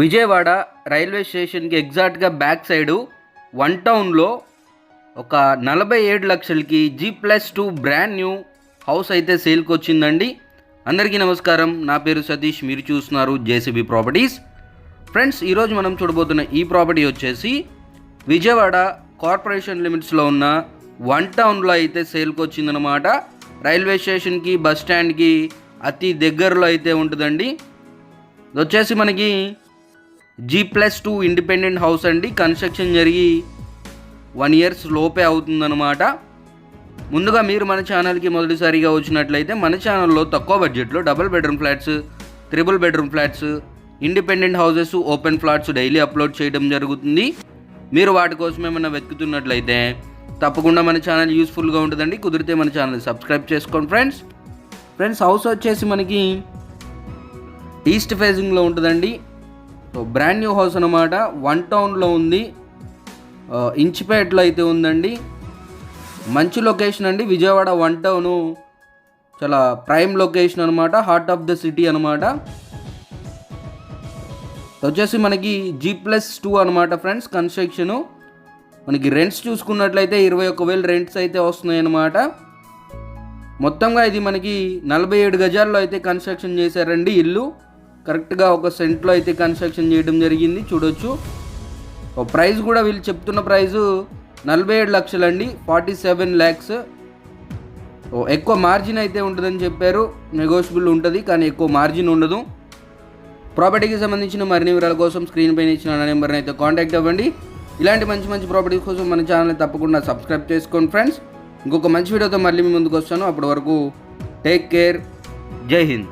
Vijayawada railway స్టేషన్కి ఎగ్జాక్ట్గా back side one టౌన్లో ఒక 47 లక్షలకి G+2 బ్రాండ్ న్యూ హౌస్ అయితే సేల్కి వచ్చిందండి. అందరికీ నమస్కారం, నా పేరు సతీష్, మీరు చూస్తున్నారు జేసీబీ ప్రాపర్టీస్. ఫ్రెండ్స్, ఈరోజు మనం చూడబోతున్న ఈ ప్రాపర్టీ వచ్చేసి విజయవాడ కార్పొరేషన్ లిమిట్స్లో ఉన్న వన్ టౌన్లో అయితే సేల్కి వచ్చిందనమాట. రైల్వే స్టేషన్కి బస్ స్టాండ్కి అతి దగ్గరలో అయితే ఉంటుందండి. ఇది వచ్చేసి మనకి G+2 ఇండిపెండెంట్ హౌస్ అండి. కన్స్ట్రక్షన్ జరిగి 1 year లోపే అవుతుందన్నమాట. ముందుగా మీరు మన ఛానల్కి మొదటిసారిగా వచ్చినట్లయితే మన ఛానల్లో తక్కువ బడ్జెట్లో double bedroom flats, triple bedroom flats, independent houses, open flats daily upload చేయడం జరుగుతుంది. మీరు వాటి కోసం ఏమైనా వెతుకుతున్నట్లయితే తప్పకుండా మన ఛానల్ యూస్ఫుల్గా ఉంటుందండి. కుదిరితే మన ఛానల్ సబ్స్క్రైబ్ చేసుకోండి ఫ్రెండ్స్. హౌస్ వచ్చేసి మనకి ఈస్ట్ ఫేజింగ్లో ఉంటుందండి. బ్రాండ్ న్యూ హౌస్ అనమాట. వన్ టౌన్లో ఉంది, ఇంచిపేటలో అయితే ఉందండి. మంచి లొకేషన్ అండి. విజయవాడ వన్ టౌను చాలా ప్రైమ్ లొకేషన్ అనమాట, హార్ట్ ఆఫ్ ద సిటీ అనమాట. వచ్చేసి మనకి G+2 అనమాట ఫ్రెండ్స్. కన్స్ట్రక్షను మనకి రెంట్స్ చూసుకున్నట్లయితే 21,000 రెంట్స్ అయితే వస్తున్నాయి అనమాట. మొత్తంగా ఇది మనకి 47 గజాల్లో అయితే కన్స్ట్రక్షన్ చేశారండి. ఇల్లు కరెక్ట్గా 1 సెంట్లో అయితే కన్స్ట్రక్షన్ చేయడం జరిగింది, చూడొచ్చు. ప్రైస్ కూడా వీళ్ళు చెప్తున్న ప్రైజు 47 లక్షలండి, 47 lakhs. ఎక్కువ మార్జిన్ అయితే ఉంటుందని చెప్పారు. నెగోషియబుల్ ఉంటుంది, కానీ ఎక్కువ మార్జిన్ ఉండదు. ప్రాపర్టీకి సంబంధించిన మరిన్ని వివరాల కోసం స్క్రీన్ పైన ఇచ్చిన నెంబర్ని అయితే కాంటాక్ట్ అవ్వండి. ఇలాంటి మంచి మంచి ప్రాపర్టీస్ కోసం మన ఛానల్ని తప్పకుండా సబ్స్క్రైబ్ చేసుకోండి ఫ్రెండ్స్. ఇంకొక మంచి వీడియోతో మళ్ళీ మీ ముందుకు వస్తాను. అప్పటి వరకు టేక్ కేర్. జై హింద్.